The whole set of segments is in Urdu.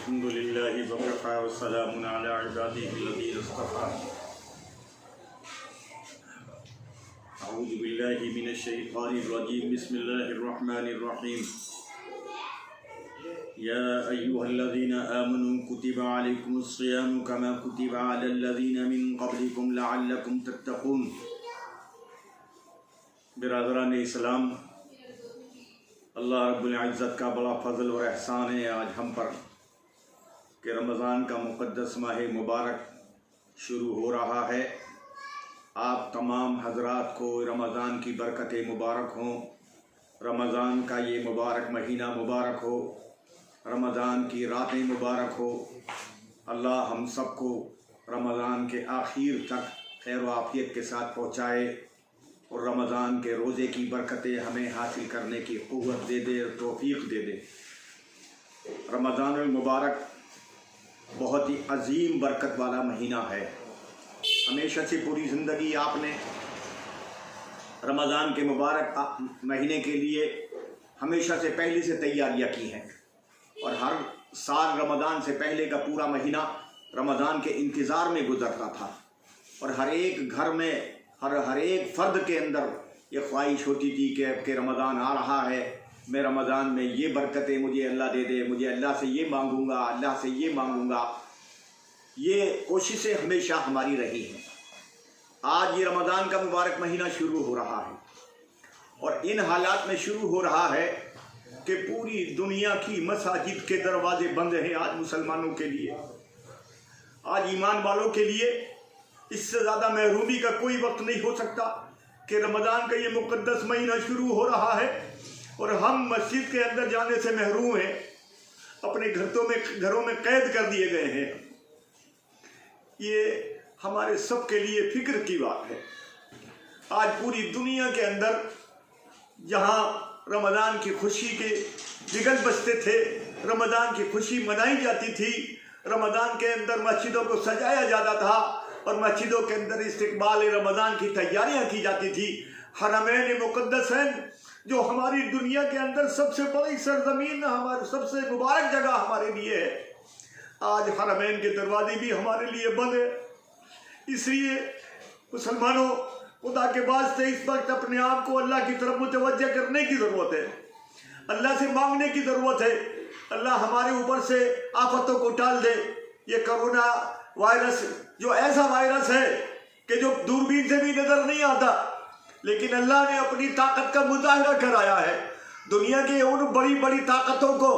الحمد لله وكفى والسلام على عباده الذين اصطفى أعوذ بالله من الشيطان الرجيم بسم الله الرحمن الرحيم يا أيها الذين آمنوا كتب عليكم الصيام كما كتب على الذين من قبلكم لعلكم تتقون برادران اسلام، اللہ رب العزت کا بڑا فضل اور احسان ہے آج ہم پر کہ رمضان کا مقدس ماہ مبارک شروع ہو رہا ہے۔ آپ تمام حضرات کو رمضان کی برکتیں مبارک ہوں، رمضان کا یہ مبارک مہینہ مبارک ہو، رمضان کی راتیں مبارک ہو۔ اللہ ہم سب کو رمضان کے آخر تک خیر و عافیت کے ساتھ پہنچائے اور رمضان کے روزے کی برکتیں ہمیں حاصل کرنے کی قوت دے دے اور توفیق دے دے۔ رمضان المبارک بہت ہی عظیم برکت والا مہینہ ہے۔ ہمیشہ سے پوری زندگی آپ نے رمضان کے مبارک مہینے کے لیے ہمیشہ سے پہلے سے تیاریاں کی ہیں، اور ہر سال رمضان سے پہلے کا پورا مہینہ رمضان کے انتظار میں گزرتا تھا، اور ہر ایک گھر میں ہر ایک فرد کے اندر یہ خواہش ہوتی تھی کہ رمضان آ رہا ہے، میں رمضان میں یہ برکتیں مجھے اللہ دے دے، مجھے اللہ سے یہ مانگوں گا، اللہ سے یہ مانگوں گا۔ یہ کوششیں ہمیشہ ہماری رہی ہیں۔ آج یہ رمضان کا مبارک مہینہ شروع ہو رہا ہے، اور ان حالات میں شروع ہو رہا ہے کہ پوری دنیا کی مساجد کے دروازے بند ہیں آج مسلمانوں کے لیے، آج ایمان والوں کے لیے اس سے زیادہ محرومی کا کوئی وقت نہیں ہو سکتا کہ رمضان کا یہ مقدس مہینہ شروع ہو رہا ہے اور ہم مسجد کے اندر جانے سے محروم ہیں، اپنے گھروں میں قید کر دیے گئے ہیں۔ یہ ہمارے سب کے لیے فکر کی بات ہے۔ آج پوری دنیا کے اندر جہاں رمضان کی خوشی کے بگل بجتے تھے، رمضان کی خوشی منائی جاتی تھی، رمضان کے اندر مسجدوں کو سجایا جاتا تھا اور مسجدوں کے اندر استقبال رمضان کی تیاریاں کی جاتی تھی، حرمین مقدسین جو ہماری دنیا کے اندر سب سے بڑی سرزمین، ہماری سب سے مبارک جگہ ہمارے لیے ہے، آج حرمین کے دروازے بھی ہمارے لیے بند ہے۔ اس لیے مسلمانوں، خدا کے واسطے اس وقت اپنے آپ کو اللہ کی طرف متوجہ کرنے کی ضرورت ہے، اللہ سے مانگنے کی ضرورت ہے۔ اللہ ہمارے اوپر سے آفتوں کو ٹال دے۔ یہ کرونا وائرس جو ایسا وائرس ہے کہ جو دوربین سے بھی نظر نہیں آتا، لیکن اللہ نے اپنی طاقت کا مظاہرہ کرایا ہے۔ دنیا کی ان بڑی بڑی طاقتوں کو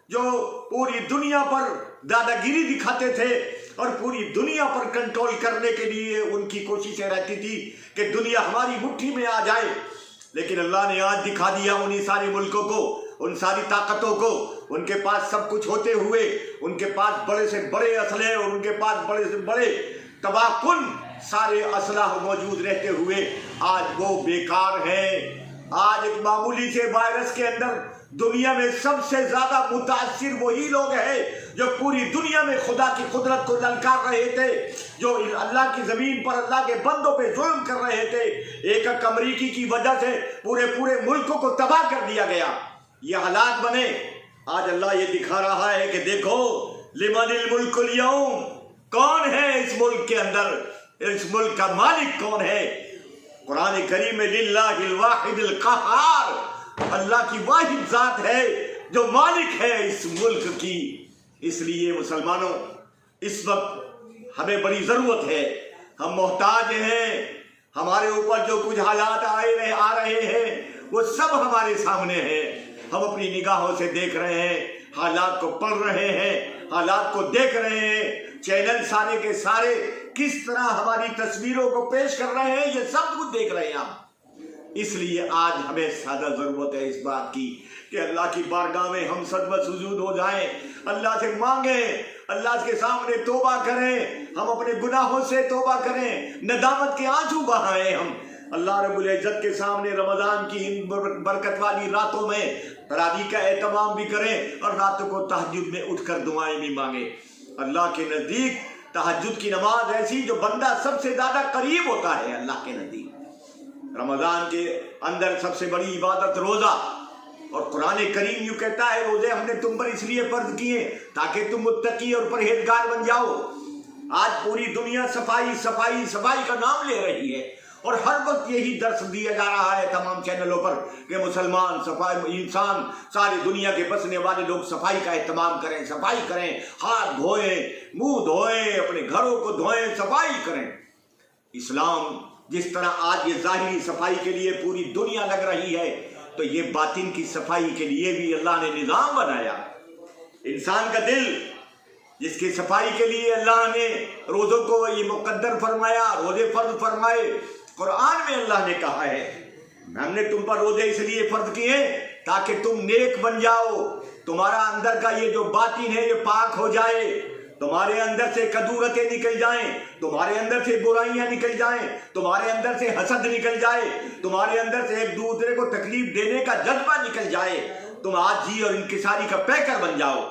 جو پوری دنیا پر دادا گیری دکھاتے تھے اور پوری دنیا پر کنٹرول کرنے کے لیے ان کی کوششیں رہتی تھی کہ دنیا ہماری مٹھی میں آ جائے، لیکن اللہ نے آج دکھا دیا انہی سارے ملکوں کو، ان ساری طاقتوں کو، ان کے پاس سب کچھ ہوتے ہوئے، ان کے پاس بڑے سے بڑے اسلحے اور ان کے پاس بڑے سے بڑے تباہ کن سارے اسلحہ موجود رہتے ہوئے آج وہ بیکار ہیں۔ آج ایک معمولی سے وائرس کے اندر دنیا میں سب سے زیادہ متاثر وہی لوگ ہیں جو پوری دنیا میں خدا کی قدرت کو للکار رہے تھے، جو اللہ کی زمین پر اللہ کے بندوں پہ ظلم کر رہے تھے۔ ایک امریکی کی وجہ سے پورے ملکوں کو تباہ کر دیا گیا۔ یہ حالات بنے، آج اللہ یہ دکھا رہا ہے کہ دیکھو لمن الملک اليوم، کون ہے اس ملک کے اندر، اس ملک کا مالک کون ہے؟ قرآن کریم میں للہ الواحد القہار، اللہ کی واحد ذات ہے جو مالک ہے اس ملک کی۔ اس لیے مسلمانوں، اس وقت ہمیں بڑی ضرورت ہے، ہم محتاج ہیں۔ ہمارے اوپر جو کچھ حالات آ رہے ہیں وہ سب ہمارے سامنے ہیں، ہم اپنی نگاہوں سے دیکھ رہے ہیں، حالات کو پڑھ رہے ہیں، حالات کو دیکھ رہے ہیں، چینل سارے کے سارے کس طرح ہماری تصویروں کو پیش کر رہے ہیں، یہ سب کچھ دیکھ رہے ہیں ہم۔ اس لیے آج ہمیں زیادہ ضرورت ہے اس بات کی کہ اللہ کی بارگاہ میں ہم سجدہ سجود ہو جائیں، اللہ سے مانگیں، اللہ کے سامنے توبہ کریں، ہم اپنے گناہوں سے توبہ کریں، ندامت کے آنسو بہائیں، ہم اللہ رب العزت کے سامنے رمضان کی ان برکت والی راتوں میں تراویح کا اہتمام بھی کریں اور راتوں کو تہجد میں اٹھ کر دعائیں بھی مانگیں۔ اللہ کے نزدیک تہجد کی نماز ایسی جو بندہ سب سے زیادہ قریب ہوتا ہے اللہ کے نزدیک۔ رمضان کے اندر سب سے بڑی عبادت روزہ، اور قرآن کریم یوں کہتا ہے روزے ہم نے تم پر اس لیے فرض کیے تاکہ تم متقی اور پرہیزگار بن جاؤ۔ آج پوری دنیا صفائی صفائی صفائی کا نام لے رہی ہے اور ہر وقت یہی درس دیا جا رہا ہے تمام چینلوں پر کہ مسلمان صفائی، انسان ساری دنیا کے بسنے والے لوگ صفائی کا اہتمام کریں، صفائی کریں، ہاتھ دھوئیں، منہ دھوئیں، اپنے گھروں کو دھوئیں، صفائی کریں۔ اسلام جس طرح آج یہ ظاہری صفائی کے لیے پوری دنیا لگ رہی ہے تو یہ باطن کی صفائی کے لیے بھی اللہ نے نظام بنایا۔ انسان کا دل جس کی صفائی کے لیے اللہ نے روزوں کو یہ مقدر فرمایا، روزے فرض فرمائے۔ قرآن میں اللہ نے کہا ہے ہم نے تم پر روزے اس لیے فرض کیے تاکہ تم نیک بن جاؤ، تمہارا اندر کا یہ جو باطن ہے یہ پاک ہو جائے، تمہارے اندر سے کدورتیں نکل جائیں، تمہارے اندر سے برائیاں نکل جائیں، تمہارے اندر سے حسد نکل جائے، تمہارے اندر سے ایک دوسرے کو تکلیف دینے کا جذبہ نکل جائے، تم عاجزی اور انکساری کا پیکر بن جاؤ،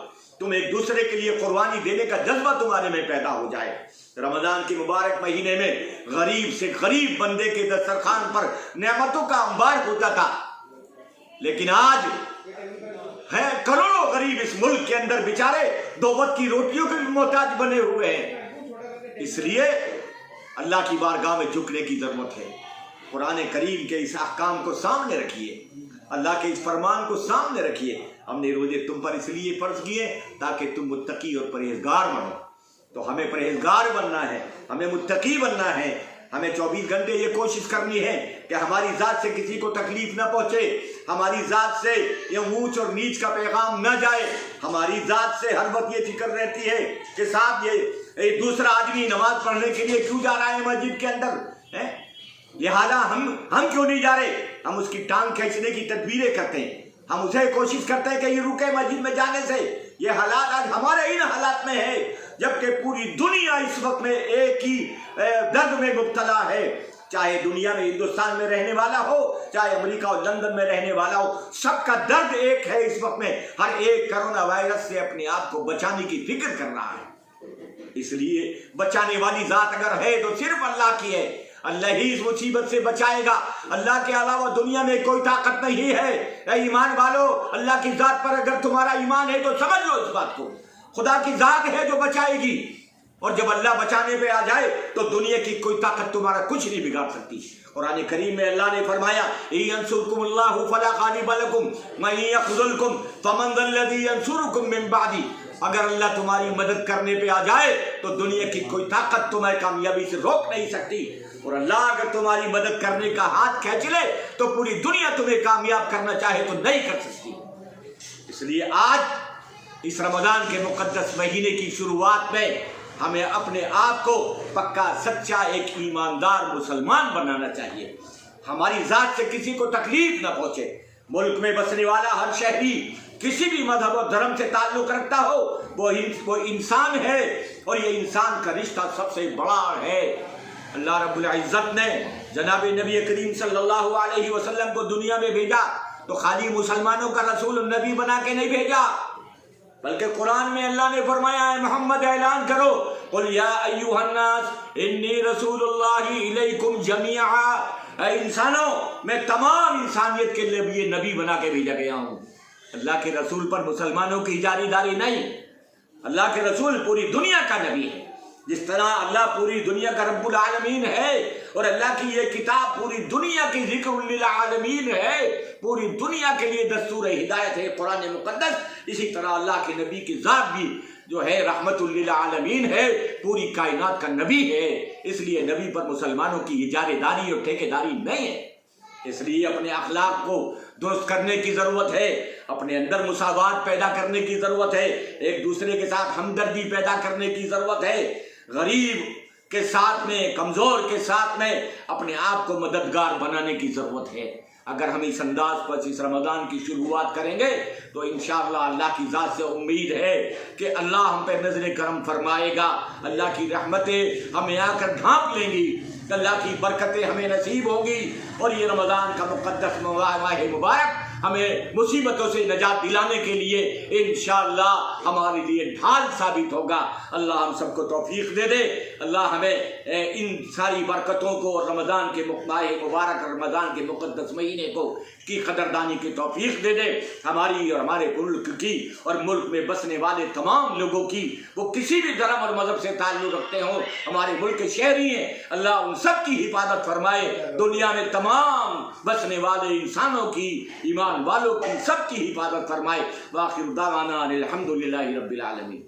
تم ایک دوسرے کے لیے قربانی دینے کا جذبہ تمہارے میں پیدا ہو جائے۔ رمضان کے مبارک مہینے میں غریب سے غریب بندے کے دسترخوان پر نعمتوں کا انبار ہوتا تھا، لیکن آج ہے کروڑوں غریب اس ملک کے اندر بیچارے دو وقت کی روٹیوں کے بھی محتاج بنے ہوئے ہیں۔ اس لیے اللہ کی بارگاہ میں جھکنے کی ضرورت ہے۔ قرآن کریم کے اس احکام کو سامنے رکھیے، اللہ کے اس فرمان کو سامنے رکھیے۔ ہم نے روزے تم پر اس لیے فرض کیے تاکہ تم متقی اور پرہیزگار بنو۔ تو ہمیں پرہیزگار بننا ہے، ہمیں متقی بننا ہے، ہمیں 24 گھنٹے یہ کوشش کرنی ہے کہ ہماری ذات سے کسی کو تکلیف نہ پہنچے، ہماری ذات سے یہ اونچ اور نیچ کا پیغام نہ جائے، ہماری ذات سے ہر وقت یہ فکر رہتی ہے کہ صاحب یہ دوسرا آدمی نماز پڑھنے کے لیے کیوں جا رہا ہے مسجد کے اندر، لہذا ہم کیوں نہیں جا رہے، ہم اس کی ٹانگ کھینچنے کی تدبیریں کرتے ہیں، ہم اسے کوشش کرتے ہیں کہ یہ رکے مسجد میں جانے سے۔ یہ حالات آج ہمارے ان حالات میں ہے، جبکہ پوری دنیا اس وقت میں ایک ہی درد میں مبتلا ہے، چاہے دنیا میں ہندوستان میں رہنے والا ہو، چاہے امریکہ اور لندن میں رہنے والا ہو، سب کا درد ایک ہے اس وقت میں۔ ہر ایک کرونا وائرس سے اپنے آپ کو بچانے کی فکر کر رہا ہے۔ اس لیے بچانے والی ذات اگر ہے تو صرف اللہ کی ہے، اللہ ہی اس مصیبت سے بچائے گا، اللہ کے علاوہ دنیا میں کوئی طاقت نہیں ہے۔ اے ایمان والو، اللہ کی ذات پر اگر تمہارا ایمان ہے تو سمجھ لو اس بات کو، خدا کی ذات ہے جو بچائے گی، اور جب اللہ بچانے پہ آ جائے تو دنیا کی کوئی طاقت تمہارا کچھ نہیں بگاڑ سکتی۔ قرآن کریم میں اللہ نے فرمایا يَنْصُرْكُمُ اللَّهُ فَلَا غَالِبَ لَكُمْ وَإِن يَخْذُلْكُمْ فَمَنْ ذَا الَّذِي يَنْصُرُكُمْ مِنْ بَعْدِهِ۔ اگر اللہ تمہاری مدد کرنے پہ آ جائے تو دنیا کی کوئی طاقت تمہیں کامیابی سے روک نہیں سکتی، اور اللہ اگر تمہاری مدد کرنے کا ہاتھ کھینچ لے تو پوری دنیا تمہیں کامیاب کرنا چاہے تو نہیں کر سکتی۔ اس لیے آج اس رمضان کے مقدس مہینے کی شروعات میں ہمیں اپنے آپ کو پکا سچا ایک ایماندار مسلمان بنانا چاہیے، ہماری ذات سے کسی کو تکلیف نہ پہنچے۔ ملک میں بسنے والا ہر شہری کسی بھی مذہب اور دھرم سے تعلق رکھتا ہو وہ انسان ہے، اور یہ انسان کا رشتہ سب سے بڑا ہے۔ اللہ رب العزت نے جناب نبی کریم صلی اللہ علیہ وسلم کو دنیا میں بھیجا تو خالی مسلمانوں کا رسول النبی بنا کے نہیں بھیجا، بلکہ قرآن میں اللہ نے فرمایا ہے محمد اعلان کرو قل یا ایھا الناس انی رسول اللہ الیکم جمیعا، اے انسانوں میں تمام انسانیت کے لیے نبی بنا کے بھیجا گیا ہوں۔ اللہ کے رسول پر مسلمانوں کی جاری داری نہیں، اللہ کے رسول پوری دنیا کا نبی ہے۔ جس طرح اللہ پوری دنیا کا رب العالمین ہے اور اللہ کی یہ کتاب پوری دنیا کی ذکر للعالمین ہے، پوری دنیا کے لیے دستور ہدایت ہے قرآن مقدس، اسی طرح اللہ کے نبی کی ذات بھی جو ہے رحمت للعالمین ہے، پوری کائنات کا نبی ہے۔ اس لیے نبی پر مسلمانوں کی اجارے داری اور ٹھیکے داری نہیں ہے۔ اس لیے اپنے اخلاق کو درست کرنے کی ضرورت ہے، اپنے اندر مساوات پیدا کرنے کی ضرورت ہے، ایک دوسرے کے ساتھ ہمدردی پیدا کرنے کی ضرورت ہے، غریب کے ساتھ میں، کمزور کے ساتھ میں اپنے آپ کو مددگار بنانے کی ضرورت ہے۔ اگر ہم اس انداز پر اس رمضان کی شروعات کریں گے تو انشاءاللہ اللہ کی ذات سے امید ہے کہ اللہ ہم پہ نظر کرم فرمائے گا، اللہ کی رحمتیں ہمیں آ کر ڈھانپ لیں گی، اللہ کی برکتیں ہمیں نصیب ہوں گی، اور یہ رمضان کا مقدس ماہ مبارک ہمیں مصیبتوں سے نجات دلانے کے لیے انشاءاللہ ہمارے لیے ڈھال ثابت ہوگا۔ اللہ ہم سب کو توفیق دے دے، اللہ ہمیں ان ساری برکتوں کو رمضان کے ماہ مبارک رمضان کے مقدس مہینے کو کی قدردانی کی توفیق دے دے، ہماری اور ہمارے ملک کی اور ملک میں بسنے والے تمام لوگوں کی، وہ کسی بھی دھرم اور مذہب سے تعلق رکھتے ہوں، ہمارے ملک کے شہری ہیں، اللہ ان سب کی حفاظت فرمائے، دنیا میں تمام بسنے والے انسانوں کی، ایمان والوں کی، سب کی حفاظت فرمائے۔ وآخر دعوانا الحمدللہ رب العالمین۔